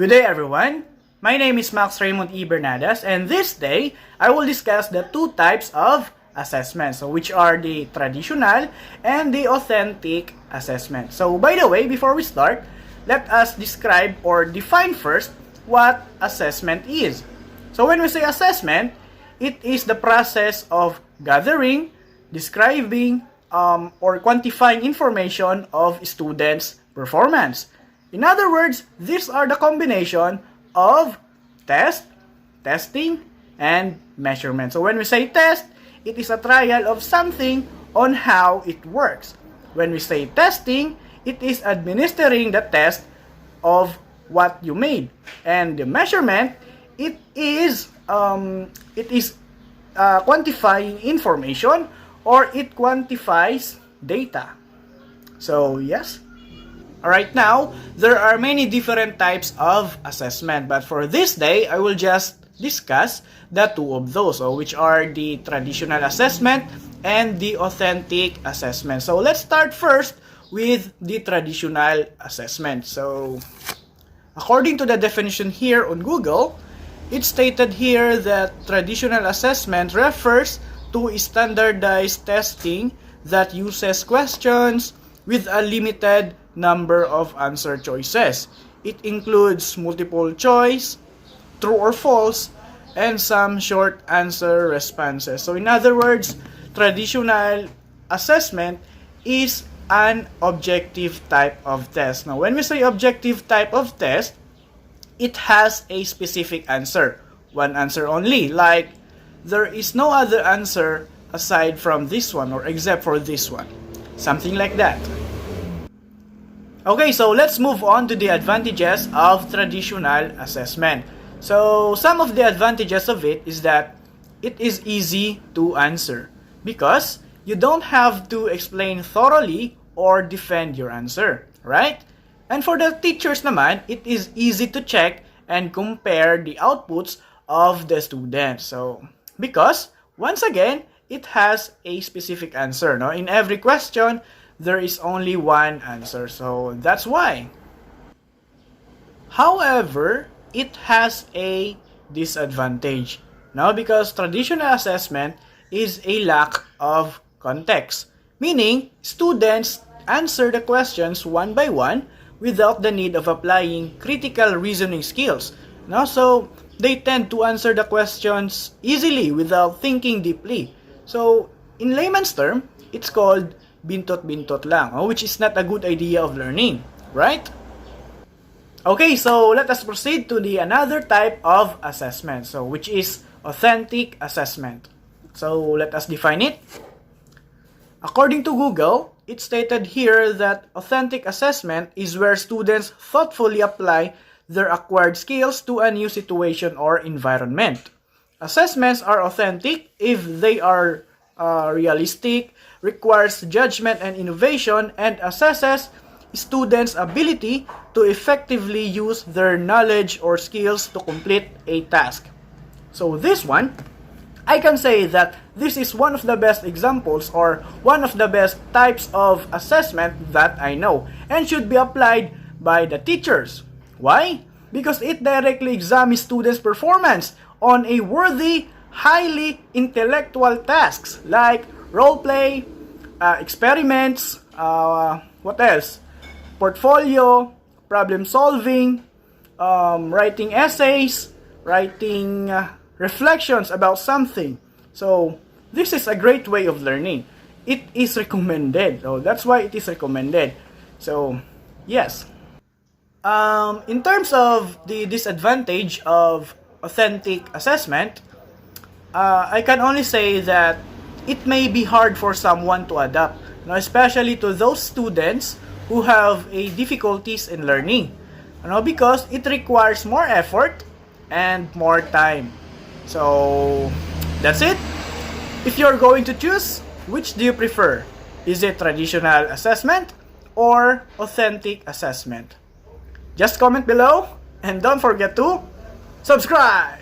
Good day everyone! My name is Max Raymond E. Bernadas, and this day I will discuss the two types of assessment, which are the traditional and the authentic assessment. So by the way, before we start, let us describe or define first what assessment is. So when we say assessment, it is the process of gathering, describing, or quantifying information of students' performance. In other words, these are the combination of test, testing, and measurement. So when we say test, it is a trial of something on how it works. When we say testing, it is administering the test of what you made. And the measurement, it is quantifying information, or it quantifies data. So yes. Alright, now, there are many different types of assessment, but for this day, I will just discuss the two of those, which are the traditional assessment and the authentic assessment. So let's start first with the traditional assessment. So according to the definition here on Google, it's stated here that traditional assessment refers to standardized testing that uses questions with a limited number of answer choices. It includes multiple choice, true or false, and some short answer responses. So in other words, traditional assessment is an objective type of test. Now when we say objective type of test, it has a specific answer. One answer only, like there is no other answer aside from this one or except for this one. Something like that. Okay, so let's move on to the advantages of traditional assessment. So some of the advantages of it is that it is easy to answer because you don't have to explain thoroughly or defend your answer, right? And for the teachers naman, it is easy to check and compare the outputs of the students. So because once again, it has a specific answer. No? In every question, there is only one answer. So that's why. However, it has a disadvantage. No? Because traditional assessment is a lack of context. Meaning, students answer the questions one by one without the need of applying critical reasoning skills. No? So they tend to answer the questions easily without thinking deeply. So, in layman's term, it's called bintot-bintot lang, which is not a good idea of learning, right? Okay, so let us proceed to the another type of assessment, so which is authentic assessment. So, let us define it. According to Google, it stated here that authentic assessment is where students thoughtfully apply their acquired skills to a new situation or environment. Assessments are authentic if they are realistic, requires judgment and innovation, and assesses students' ability to effectively use their knowledge or skills to complete a task. So this one, I can say that this is one of the best examples or one of the best types of assessment that I know and should be applied by the teachers. Why? Because it directly examines students' performance on a worthy, highly intellectual tasks like role play, experiments, what else? Portfolio, problem solving, writing essays, writing reflections about something. So this is a great way of learning. It is recommended. So that's why it is recommended. So yes. In terms of the disadvantage of authentic assessment, I can only say that it may be hard for someone to adapt, especially to those students who have difficulties in learning, because it requires more effort and more time. So that's it. If you're going to choose, which do you prefer? Is it traditional assessment or authentic assessment? Just comment below and don't forget to subscribe!